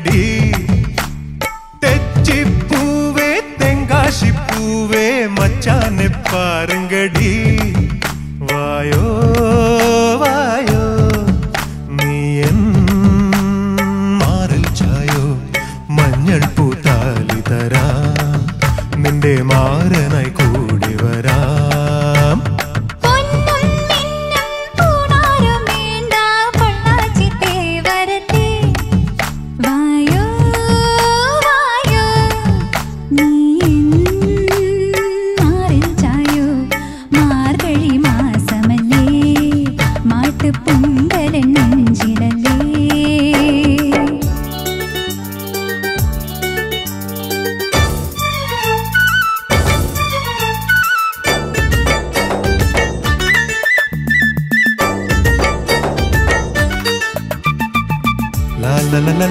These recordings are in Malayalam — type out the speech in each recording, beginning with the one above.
പാരുങ്കടി തെച്ചിപ്പൂവേ തെങ്കാശിപ്പൂവേ മച്ചാനെ പാരുങ്കടി വായോ വായോ നീ എൻ മാറിൽ ചായോ മഞ്ഞൾ പൂത്താലി തരാം നിന്റെ മാരനായി കൂടി വരാം La la la la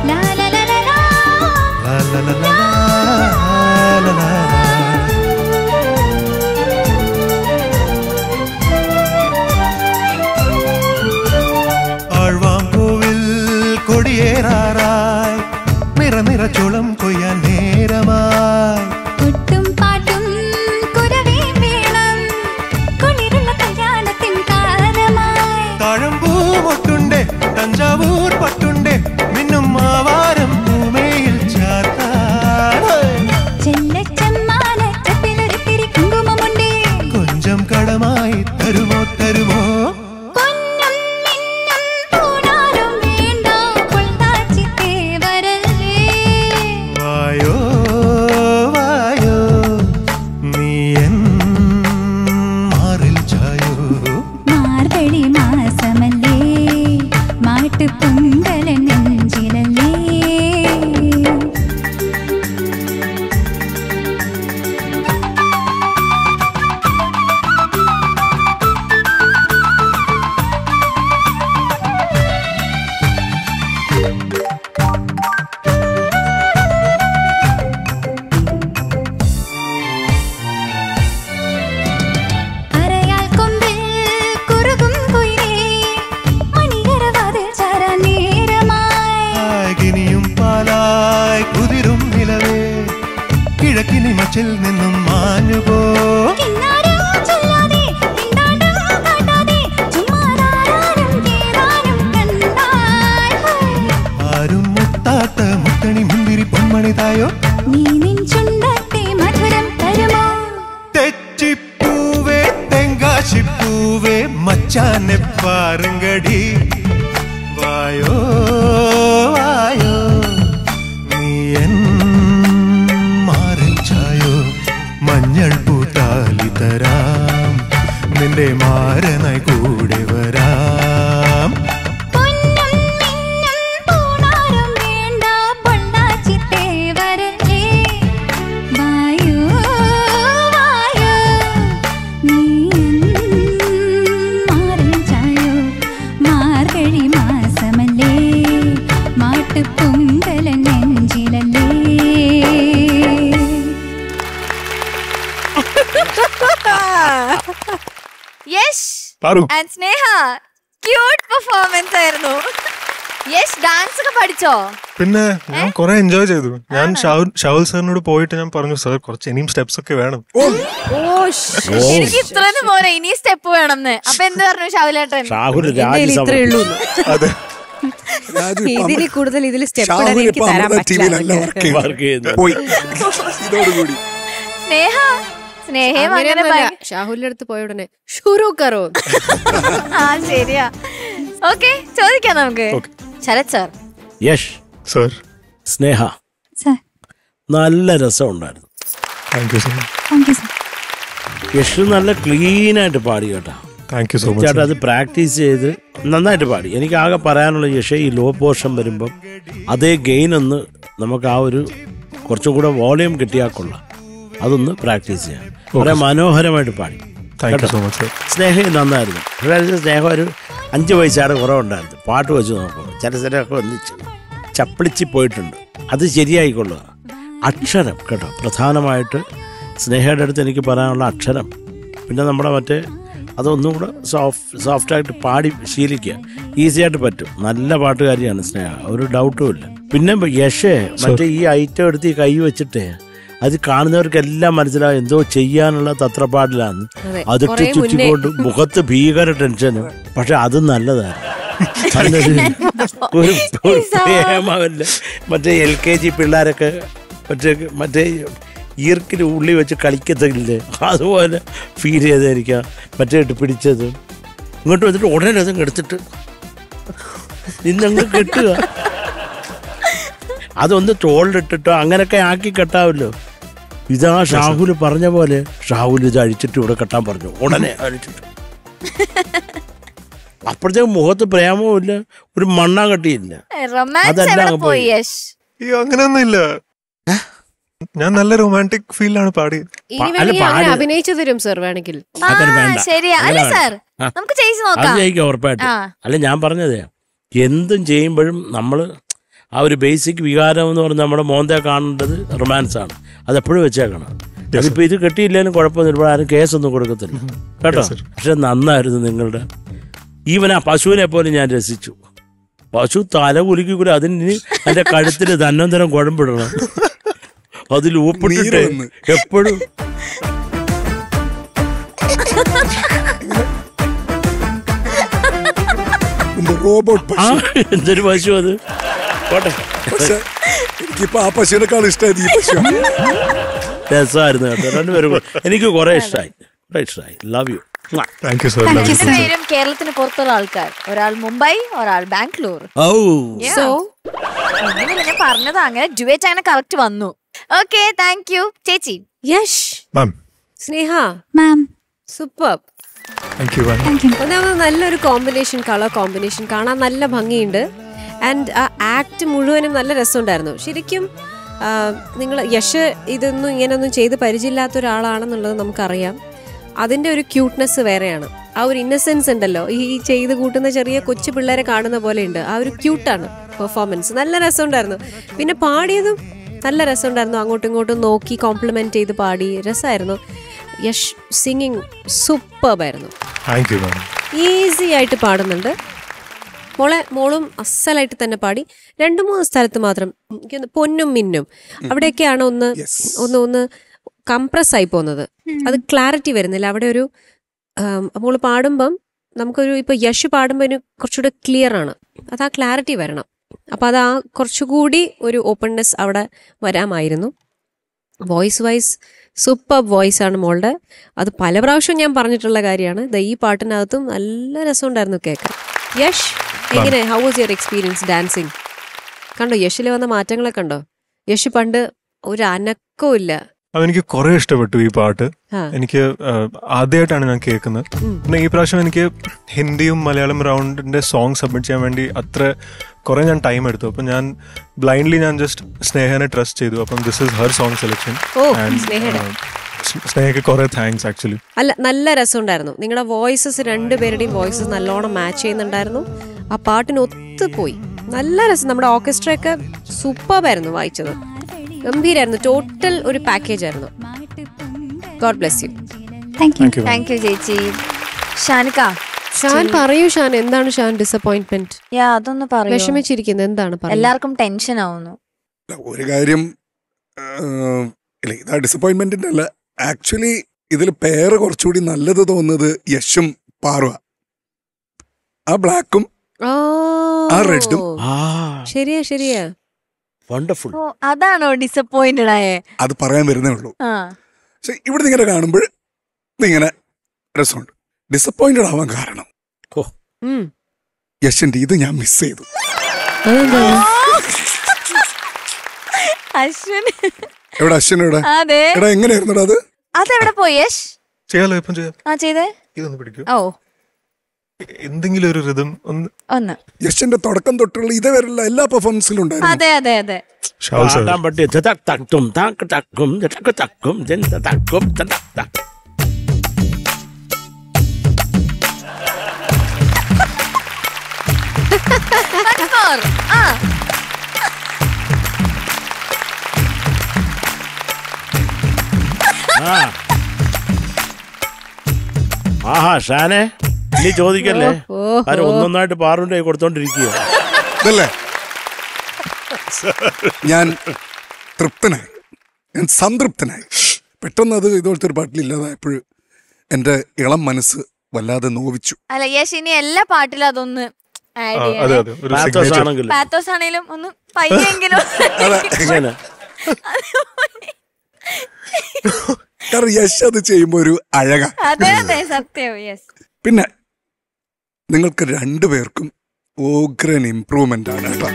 la la la la la la la la la la la ആഴ്വാങ്കോവിൽ കൊടിയേറാറായി നിറ നിറ ചോളം കൊയ്യാൻ നേരമായി കൊട്ടും പാട്ടും കുരവേ വേണം കുളിരുള്ള കല്യാണത്തിൻ കാലമായി താഴമ്പൂ മൊട്ടുണ്ടേ തഞ്ചാവൂർ പട്ടുണ്ടേ മിന്നും മാവാരം പൂമേയിൽ ചെല്ലച്ചമ്മാനത്തിലൊരുത്തിരി കുങ്കുമമുണ്ടേ കൊഞ്ചം കടമായി തരുമോ തരുമോ പൊന്നും മിന്നും പൂണാരും വേണ്ട പൊള്ളാച്ചിത്തേ വരല്ലേ വായോ വായോ നീ എൻ മാറിൽ ചായോ മാർഗഴി മാസമല്ലേ മാട്ട് പൊങ്കല നെഞ്ചിലല്ലേ അരയാൽ കൊമ്പിൽ കുറുകും കുയിലേ മണികരവാതിൽ ചാരാൻ നേരമായി ഗിനിയും പാലായി കുതിരും നിലവേ കിഴക്കിനി മച്ചിൽ നിന്നും മാഞ്ഞുപോ കിന്നാരം ചൊല്ലാതെ തിണ്ടാട്ടം കാട്ടാതെ ചുമ്മാതാരാരും കേറാനും കണ്ടാൽ ആരും മുത്താത്ത മുത്തണി മുന്തിരി പൊന്മണി തായോ നീ നിൻ ചുണ്ടത്തെ മധുരം തരുമോ തെച്ചിപ്പൂവേ തെങ്കാശിപ്പൂവേ മച്ചാനെ പാരുങ്കടി വായോ വായോ നീ എൻ മാറിൽ ചായോ മഞ്ഞൾ പൂത്താലി തരാം നിന്റെ മാരനായി കൂടെ വരാം പൊന്നും മിന്നും പൂണാരും വേണ്ട പൊള്ളാച്ചിത്തേ വരല്ലേ വായോ വായോ നീ മാറിൽ ചായോ മാർഗഴി മാസമല്ലേ മാട്ട് പൊങ്കല നെഞ്ചിലല്ലേ Yash Paru and Sneha cute performance ആയിരുന്നു. യശ് ഡാൻസ് ഒക്കെ പഠിച്ചോ? പിന്നെ ഞാൻ കുറെ എൻജോയ് ചെയ്തു. ഞാൻ ഷാവുൽ സാറിനോട് പോയിട്ട് ഞാൻ പറഞ്ഞു സാർ കുറച്ച് ഇനിയും സ്റ്റെപ്സ് ഒക്കെ വേണം. എനിക്ക് ഇത്രയൊന്നും പോരാ, ഇനി സ്റ്റെപ്പ് വേണമെന്ന്. അപ്പൊ എന്ത് പറഞ്ഞു ഷാവുലേട്ടൻ? അതെ ഇതിൽ കൂടുതൽ ഇതിൽ സ്റ്റെപ്പ് ഇടാൻ എനിക്ക് തരാൻ പറ്റില്ല. സ്നേഹ സ്നേഹം അങ്ങനെ ഷാഹുലിന്റെ അടുത്ത് പോയ ഉടനെ ഷുറു കറോ. ആ ശരിയാ. ഓക്കെ ചോദിക്കാം നമുക്ക്. ശരത് സാർ. യശ് സാർ. സ്നേഹ സർ നല്ല രസം ഉണ്ടായിരുന്നു. Thank you sir. Thank you sir. Yash നല്ല ക്ലീൻ ആയിട്ട് പാടി കേട്ടോ. Thank you so much. ചേട്ടാ അത് പ്രാക്ടീസ് ചെയ്ത് നന്നായിട്ട് പാടി. എനിക്ക് ആകെ പറയാനുള്ള യശ് ഈ ലോ പോർഷൻ വരുമ്പം അതേ ഗെയിൻ ഒന്ന് നമുക്ക് ആ ഒരു കുറച്ചും കൂടെ വോളിയം കിട്ടിയാൽ കൊള്ളാം. അതൊന്ന് പ്രാക്ടീസ് ചെയ്യാം. വളരെ മനോഹരമായിട്ട് പാടി. Thank you so much. Sneha നന്നായിരുന്നു. സ്നേഹം ഒരു 5 വയസ്സാണ് കുറവുണ്ടായിരുന്നു. പാട്ട് വെച്ച് നോക്കുമ്പോൾ ചില ചിലരൊക്കെ ഒന്ന് ചപ്പിളിച്ച് പോയിട്ടുണ്ട്. അത് ശരിയായിക്കൊള്ളുക. അക്ഷരം കേട്ടോ പ്രധാനമായിട്ട് സ്നേഹയുടെ അടുത്ത് എനിക്ക് പറയാനുള്ള അക്ഷരം. പിന്നെ നമ്മുടെ മറ്റേ അതൊന്നും കൂടെ സോഫ്റ്റായിട്ട് പാടി ശീലിക്കുക. ഈസിയായിട്ട് പറ്റും. നല്ല പാട്ടുകാരിയാണ് സ്നേഹ, ഒരു ഡൗട്ടും ഇല്ല. പിന്നെ യശേ മറ്റേ ഈ ഐറ്റം എടുത്ത് ഈ കൈ വെച്ചിട്ട് അത് കാണുന്നവർക്കെല്ലാം മനസ്സിലാവും എന്തോ ചെയ്യാനുള്ള തത്രപ്പാടിലാന്ന്. അതിട്ട് ചുറ്റിക്കൊണ്ട് മുഖത്ത് ഭീകര ടെൻഷനും. പക്ഷെ അത് നല്ലതായിരുന്നു. ഒരു പ്രേമല്ല. മറ്റേ LKG പിള്ളേരൊക്കെ മറ്റേ ഈർക്കിൽ ഉള്ളി വെച്ച് കളിക്കത്തില്ലേ, അതുപോലെ ഫീൽ ചെയ്തായിരിക്കാം മറ്റേ ഇട്ട് പിടിച്ചത്. ഇങ്ങോട്ട് വന്നിട്ട് ഉടനെ അത് എടുത്തിട്ട് നിന്നങ്ങ് കെട്ടുക. അതൊന്ന് തോളിലിട്ടിട്ടോ അങ്ങനെയൊക്കെ ആക്കി കെട്ടാവല്ലോ. ഇതാ ഷാഹുൽ പറഞ്ഞ പോലെ ഷാഹുൽ ഇത് അഴിച്ചിട്ട് ഇവിടെ കെട്ടാൻ പറഞ്ഞു. ഉടനെ അഴിച്ചിട്ട് അപ്പോഴത്തേക്ക് മുഖത്ത് പ്രേമവും ഇല്ല, ഒരു മണ്ണാ കെട്ടിയില്ല. അതെല്ലാം പോയി. അങ്ങനെയൊന്നും ഇല്ല. ഞാൻ നല്ല റൊമാൻറ്റിക് ഫീലാണ് പാടിയത്. അഭിനയിച്ചു തരും സർ വേണമെങ്കിൽ. ഉറപ്പായിട്ട്. അല്ല ഞാൻ പറഞ്ഞതേ, എന്തും ചെയ്യുമ്പോഴും നമ്മൾ ആ ഒരു ബേസിക് വികാരം എന്ന് പറഞ്ഞാൽ നമ്മുടെ മോന്തേ കാണേണ്ടത് റൊമാൻസ് ആണ്. അതെപ്പോഴും വെച്ചേക്കണം. അതിപ്പോ ഇത് കെട്ടിയില്ലേലും കുഴപ്പമൊന്നും ആരും കേസൊന്നും കൊടുക്കത്തില്ല കേട്ടോ. പക്ഷെ നന്നായിരുന്നു നിങ്ങളുടെ. ഈവൻ ആ പശുവിനെ പോലെ ഞാൻ രസിച്ചു. പശു തല കുലുക്കി കൂടി അതിന് എൻ്റെ കഴുത്തിൽ തന്നന്തരം കുഴമ്പിടണം, അതിൽ ഉപ്പിട്ടിട്ട് എപ്പോഴും. എന്തൊരു പശു അത്. രസമായിരുന്നു കേട്ടോ രണ്ടുപേരും. എനിക്ക് കുറെ ഇഷ്ടമായി. Love you. കേരളത്തിന് പുറത്തുള്ള ആൾക്കാർ, ഒരാൾ മുംബൈ, ഒരാൾ ബാംഗ്ലൂർ. ഞാൻ പറഞ്ഞത് അങ്ങനെ ഡുവേറ്റ് അങ്ങനെ കറക്റ്റ് വന്നു. ഓക്കെ, താങ്ക് യു ചേച്ചി. യശ്, സ്നേഹ മാം, സൂപ്പർ. ഒന്നാമത് നല്ലൊരു കോമ്പിനേഷൻ, കളർ കോമ്പിനേഷൻ കാണാൻ നല്ല ഭംഗിയുണ്ട്. ആൻഡ് ആ ആക്ട് മുഴുവനും നല്ല രസമുണ്ടായിരുന്നു. ശരിക്കും നിങ്ങൾ യശ് ഇതൊന്നും ഇങ്ങനെയൊന്നും ചെയ്ത് പരിചയമില്ലാത്ത ഒരാളാണെന്നുള്ളത് നമുക്കറിയാം. അതിൻ്റെ ഒരു ക്യൂട്ട്നെസ് വേറെയാണ്. ആ ഒരു ഇന്നസെൻസ് ഉണ്ടല്ലോ, ഈ ചെയ്ത് കൂട്ടുന്ന ചെറിയ കൊച്ചു പിള്ളേരെ കാണുന്ന പോലെ ഉണ്ട്. ആ ഒരു ക്യൂട്ടാണ് പെർഫോമൻസ്. നല്ല രസമുണ്ടായിരുന്നു. പിന്നെ പാടിയതും നല്ല രസമുണ്ടായിരുന്നു. അങ്ങോട്ടും ഇങ്ങോട്ടും നോക്കി കോംപ്ലിമെന്റ് ചെയ്ത് പാടി രസമായിരുന്നു. യശ് സിംഗിങ് സൂപ്പർബായിരുന്നു. ഈസി ആയിട്ട് പാടുന്നുണ്ട്. മോളും അസലായിട്ട് തന്നെ പാടി. 2-3 സ്ഥലത്ത് മാത്രം പൊന്നും മിന്നും അവിടെയൊക്കെയാണ് ഒന്ന് കംപ്രസ് ആയി പോകുന്നത്. അത് ക്ലാരിറ്റി വരുന്നില്ല. അവിടെ ഒരു മോള് പാടുമ്പം നമുക്കൊരു ഇപ്പൊ യശ് പാടുമ്പോൾ കുറച്ചുകൂടെ ക്ലിയർ ആണ്. അത് ആ ക്ലാരിറ്റി വരണം. അപ്പൊ അത് ആ കുറച്ചുകൂടി ഒരു ഓപ്പൺനെസ് അവിടെ വരാമായിരുന്നു. വോയിസ് വൈസ് സൂപ്പർ വോയിസ് ആണ് മോളുടെ. അത് പല പ്രാവശ്യം ഞാൻ പറഞ്ഞിട്ടുള്ള കാര്യമാണ്. ഈ പാട്ടിനകത്തും നല്ല രസമുണ്ടായിരുന്നു കേൾക്കാൻ. യശ്, എങ്ങനെ, how was your experience dancing? കണ്ടോ യശിൽ വന്ന മാറ്റങ്ങളൊക്കെ കണ്ടോ? യശ് പണ്ട് ഒരു അനക്കവും ഇല്ല. അതെനിക്ക് കുറെ ഇഷ്ടപ്പെട്ടു ഈ പാട്ട്. എനിക്ക് ആദ്യമായിട്ടാണ് ഞാൻ കേൾക്കുന്നത്. പിന്നെ ഈ പ്രാവശ്യം എനിക്ക് ഹിന്ദിയും മലയാളം റൗണ്ടിന്റെ സോങ് സബ്മിറ്റ് ചെയ്യാൻ വേണ്ടി കുറെ ഞാൻ ടൈം എടുത്തു. അപ്പം ഞാൻ ബ്ലൈൻഡ്ലി ഞാൻ ജസ്റ്റ് സ്നേഹനെ ട്രസ്റ്റ് ചെയ്തു. അപ്പം this is her song selection. സ്നേഹയ്ക്ക് കുറെ താങ്ക്സ് ആക്ച്വലി. അല്ല, നല്ല രസമുണ്ടായിരുന്നു. നിങ്ങളുടെ വോയിസസ്, രണ്ടുപേരുടെയും വോയിസസ് നല്ലോണം മാച്ച് ചെയ്യുന്നുണ്ടായിരുന്നു. ആ പാട്ടിന് ഒത്തുപോയി. നല്ല രസം. നമ്മുടെ ഓർക്കസ്ട്രയൊക്കെ സൂപ്പർബായിരുന്നു. വായിച്ചത് ഗംഭീരായിരുന്നു. ടോട്ടൽ ഒരു പാക്കേജ് ആയിരുന്നു. God bless you. Thank you ചേച്ചി. ഷാൻ പറയൂ. ഷാൻ, എന്താണ് ഷാൻ ഡിസപ്പോയിന്റ്മെന്റ്? അതൊന്ന് പറയൂ. വിഷമിച്ചിരിക്കുന്നത് എന്താണ്? എല്ലാവർക്കും ടെൻഷൻ ആവുന്നു. ഒരു കാര്യം ഇതാ ഡിസപ്പോയിന്റ്മെന്റിന്റെ അല്ല, ആക്ച്വലി ഇതിൽ പേര് കുറച്ചുകൂടി നല്ലത് തോന്നുന്നത് യശും പാർവ. ആ ബ്ലാക്കും ആ റെഡും. ശരിയാ. വണ്ടർഫുൾ. അതാണോ ഡിസപ്പോയിന്റഡ് ആയേ? അത് പറയാൻ വരുന്നേ ഉള്ളൂ. പക്ഷെ ഇവിടെ ഇങ്ങനെ കാണുമ്പോൾ ഇതിങ്ങനെ രസമുണ്ട്. ഡിസപ്പോയിന്റഡ് ആവാൻ കാരണം യശന്റെ ഇത് ഞാൻ മിസ് ചെയ്തു. എവിടെ അശ്വിൻ? എടാ എങ്ങനെയായിരുന്നു അത്? അതെവിടെ പോയി യശ്? ചെയ്യാലോ, ഇപ്പം ചെയ്യാം. ചെയ്തേ. ഇതൊന്ന് പിടിക്കൂ. എന്തെങ്കിലും ഒരു റിതം ഒന്ന്. യശന്റെ തുടക്കം തൊട്ടുള്ള ഇതേവരെയുള്ള എല്ലാ പെർഫോമൻസിലും ഉണ്ടായിരുന്നു. അതെ. ആഹാ, ഷാനെ നീ ചോദിക്കല്ലേ, ആരും ഒന്നൊന്നായിട്ട് പാറുവിന്റെ കൈ കൊടുത്തോണ്ടിരിക്കുക. ഇതല്ലേ ഞാൻ തൃപ്തനായി, ഞാൻ സംതൃപ്തനായി. പെട്ടെന്ന് അത് ഇതുപോലത്തെ ഒരു പാട്ടിലില്ലാതായപ്പോൾ എൻ്റെ ഇളം മനസ്സ് വല്ലാതെ നോവിച്ചു. അല്ല യശ്, ഇനി എല്ലാ പാട്ടിലും അതൊന്ന് ആഡ് അതെ ചെയ്യണം. അതെ ഒരു പാത്തോസ് signature. ആണെങ്കിലും പാത്തോസ് ആണെങ്കിലും ഒന്ന് പയ്യെങ്കിലും. ഇങ്ങനെ. കാരണം യശ് അത് ചെയ്യുമ്പോൾ ഒരു അഴക. അതെ അതെ സത്യം. യെസ്. പിന്നെ നിങ്ങൾക്ക് രണ്ടുപേർക്കും ഓഗ്രൻ ഇംപ്രൂവ്മെന്റ് ആണ് കേട്ടോ.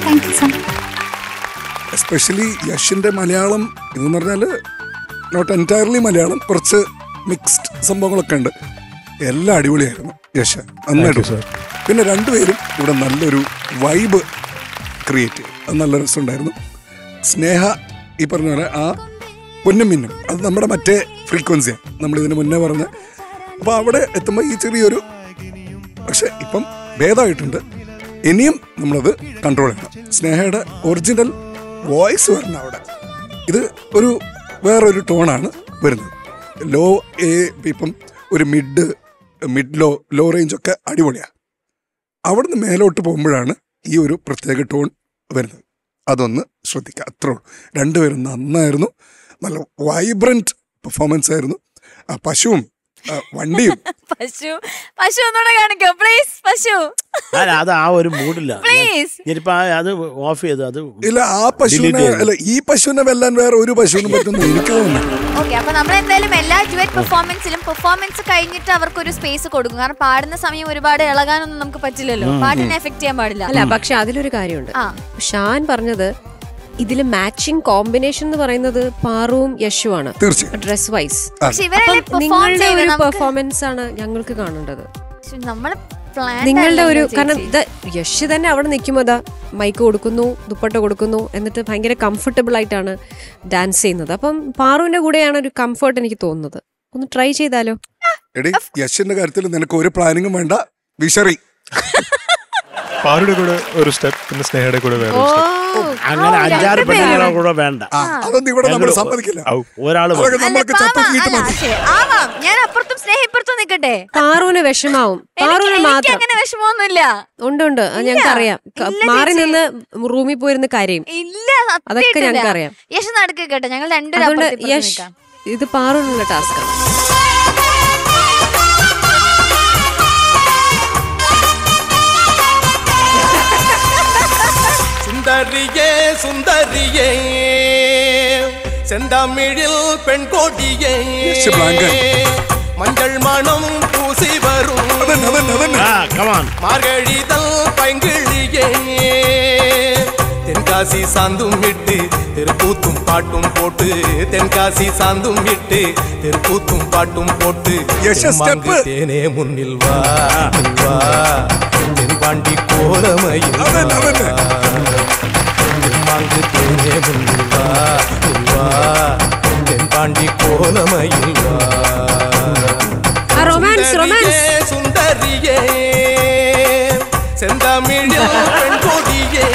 Thank you sir. എസ്പെഷ്യലി യഷിന്റെ മലയാളം ഇതെന്ന് പറഞ്ഞാല് നോട്ട് എൻറ്റയർലി മലയാളം, കുറച്ച് മിക്സ്ഡ് സംഭവങ്ങളൊക്കെ ഉണ്ട്. എല്ലാം അടിപൊളിയായിരുന്നു യശ്, നന്നായിട്ട്. പിന്നെ രണ്ടുപേരും ഇവിടെ നല്ലൊരു വൈബ് ക്രിയേറ്റ് ചെയ്തു, അത് നല്ല രസമുണ്ടായിരുന്നു. സ്നേഹ ഈ പറഞ്ഞ പോലെ ആ പൊന്നും മിന്നും അത് നമ്മുടെ മറ്റേ ഫ്രീക്വൻസിയാണ്, നമ്മളിതിന് മുന്നേ പറഞ്ഞ. അപ്പോൾ അവിടെ എത്തുമ്പോൾ ഈ ചെറിയൊരു, പക്ഷെ ഇപ്പം ഭേദമായിട്ടുണ്ട്. ഇനിയും നമ്മളത് കൺട്രോൾ ചെയ്യണം. സ്നേഹയുടെ ഒറിജിനൽ വോയിസ് വരണം അവിടെ. ഇത് ഒരു വേറൊരു ടോണാണ് വരുന്നത്. ലോ ഇപ്പം ഒരു മിഡ് ലോ റേഞ്ചൊക്കെ അടിപൊളിയാണ്. അവിടുന്ന് മേലോട്ട് പോകുമ്പോഴാണ് ഈ ഒരു പ്രത്യേക ടോൺ വരുന്നത്. അതൊന്ന് ശ്രദ്ധിക്കുക, അത്രേ ഉള്ളൂ. രണ്ടുപേരും നന്നായിരുന്നു, നല്ല വൈബ്രന്റ് പെർഫോമൻസ് ആയിരുന്നു. ആ പശുവും വണ്ടിയും. പശു ഒന്നുകൂടെ കാണിക്കോ പ്ലീസ്? പശു അത് ആ ഒരു മൂഡില്ല. പ്ലീസ്. ഞാനിപ്പോ അത് ഓഫ് ചെയ്തു. അത് ഇല്ല, ആ പശുവിനെ അല്ല, ഈ പശുവിനെ വെല്ലാൻ വേറെ ഒരു പശുവിനും പറ്റുന്നു എനിക്ക് തോന്നുന്നു. ഓക്കെ, അപ്പൊ നമ്മൾ എന്തായാലും എല്ലാ ഡ്യുവറ്റ് പെർഫോമൻസ് കഴിഞ്ഞിട്ട് അവർക്ക് ഒരു സ്പേസ് കൊടുക്കും. കാരണം പാടുന്ന സമയം ഒരുപാട് ഇളകാനൊന്നും നമുക്ക് പറ്റില്ലല്ലോ, പാട്ടിനെ എഫക്ട് ചെയ്യാൻ പാടില്ല. അല്ല, പക്ഷെ അതിലൊരു കാര്യമുണ്ട്. ഷാൻ പറഞ്ഞത് ഇതില് മാച്ചിങ് കോമ്പിനേഷൻ എന്ന് പറയുന്നത് പാറുവും യശുവാണ് തീർച്ചയായും ഡ്രസ് വൈസ്. പക്ഷെ ഇവരല്ലേ നിങ്ങളുടെ ഒരു പെർഫോമൻസ് ആണ് ഞങ്ങൾക്ക് കാണേണ്ടത്. നമ്മള് നിങ്ങളുടെ ഒരു, കാരണം ഇത് യശ് തന്നെ അവിടെ നിൽക്കുമ്പോൾ ഇതാ മൈക്ക് കൊടുക്കുന്നു, ദുപ്പട്ട കൊടുക്കുന്നു, എന്നിട്ട് ഭയങ്കര കംഫർട്ടബിൾ ആയിട്ടാണ് ഡാൻസ് ചെയ്യുന്നത്. അപ്പം പാറുവിന്റെ കൂടെയാണ് ഒരു കംഫർട്ട് എനിക്ക് തോന്നുന്നത്. ഒന്ന് ട്രൈ ചെയ്താലോ? എടി, യശിന്റെ കാര്യത്തിൽ നിനക്ക് ഒരു പ്ലാനിങ്ങും വേണ്ട. വിഷറി പാറുടെ കൂടെ ഒരു സ്റ്റെപ്പ്, പിന്നെ സ്നേഹയുടെ കൂടെ വേറെ അങ്ങനെ 5-6 പെണ്ണുങ്ങളെ കൂടെ വേണ്ട. അതൊന്നും ഇവിടെ നമ്മൾ സമ്മതിക്കില്ല. ഒരാള് നമ്മൾക്ക് ചപ്പ് വീട്ടിൽ മതി. ഞാൻ അപ്പുറത്തും സ്നേഹ ഇപ്പുറത്തും നിക്കട്ടെ. പാറുവിന് വിഷമാവും. പാറുവിന് മാത്രം അങ്ങനെ വിഷമമൊന്നുമില്ല. ഉണ്ട്, ഞങ്ങൾക്കറിയാം. മാറി നിന്ന് റൂമിൽ പോയിരുന്ന കാര്യം ഇല്ല, അതൊക്കെ ഞങ്ങൾക്കറിയാം. യശ് നടക്ക് കേട്ടെ, ഞങ്ങൾ അതുകൊണ്ട് രണ്ടുപേരും യശ്, ഇത് പാറുവിനുള്ള ടാസ്ക്കാണ്. സുന്ദരിയേ സുന്ദരിയേ செந்தமிழில் பெண் கொடியே மஞ்சள் மனம் பூசி வரும் மார்கழிதல் பைங்கிழியே தென்காசி சாந்தும் விட்டு தெருக்கூத்தும் பாட்டும் போட்டு தென்காசி சாந்தும் விட்டு தெருக்கூத்தும் பாட்டும் போட்டு தேனே முன்னில் வா வா தென்பாண்டி கோலமையில் தென்மாங்கு தேனே முன்னில் வா வா தென்பாண்டி கோலமையில் வா சுந்தரியே செந்தமிழில் பெண் கொடியே.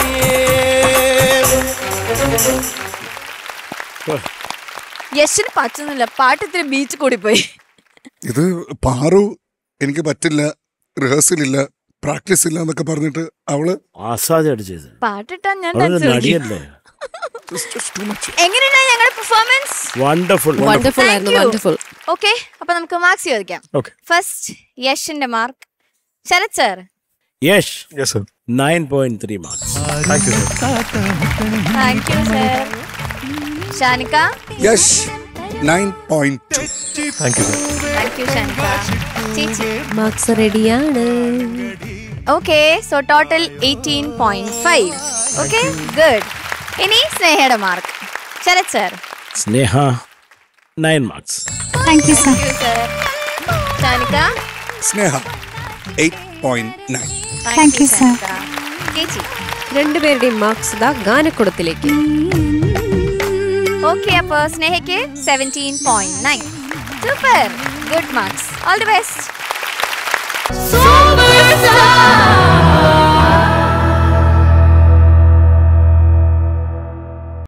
യശിന് പറ്റുന്നില്ല, പാട്ട് ഇത്തിരി ബീച്ച് കൂടി പോയി. ഇത് പാറു എനിക്ക് പറ്റില്ല, റിഹേഴ്സൽ ഇല്ല, പ്രാക്ടീസ് ഇല്ല എന്നൊക്കെ പറഞ്ഞിട്ട് അവള് ആസ്വാദിയായിട്ട് ചെയ്തു. പാട്ടിട്ടാ ഞാൻ നടിയല്ലേ. എങ്ങനെയുണ്ടായി ഞങ്ങളുടെ പെർഫോമൻസ്? വണ്ടർഫുൾ ആയിരുന്നു, വണ്ടർഫുൾ. ഓക്കെ, അപ്പൊ നമുക്ക് മാർക്സ് ചോദിക്കാം. ഫസ്റ്റ് യഷിന്റെ mark. Sharath sir? Yes yes sir, 9.3 marks. Thank you sir. Thank you sir. Shanika? Yash 9.2. Thank you sir. Thank you Shanika. ചേച്ചി? മാർക്സ് റെഡിയാണ്. Okay, so total 18.5. Okay, good. ഇനി സ്നേഹയുടെ mark. Sharath sir? Sneha 9 marks. Thank you sir. Shanika? Sneha 8.9. Thank you sir. ചേച്ചി? രണ്ടുപേരുടെയും മാർക്സ് ഇതാ ഗാനക്കുടത്തിലേക്ക്. ഓക്കെ, അപ്പൊ സ്നേഹയ്ക്ക് 17.9. Super, good marks. All the best.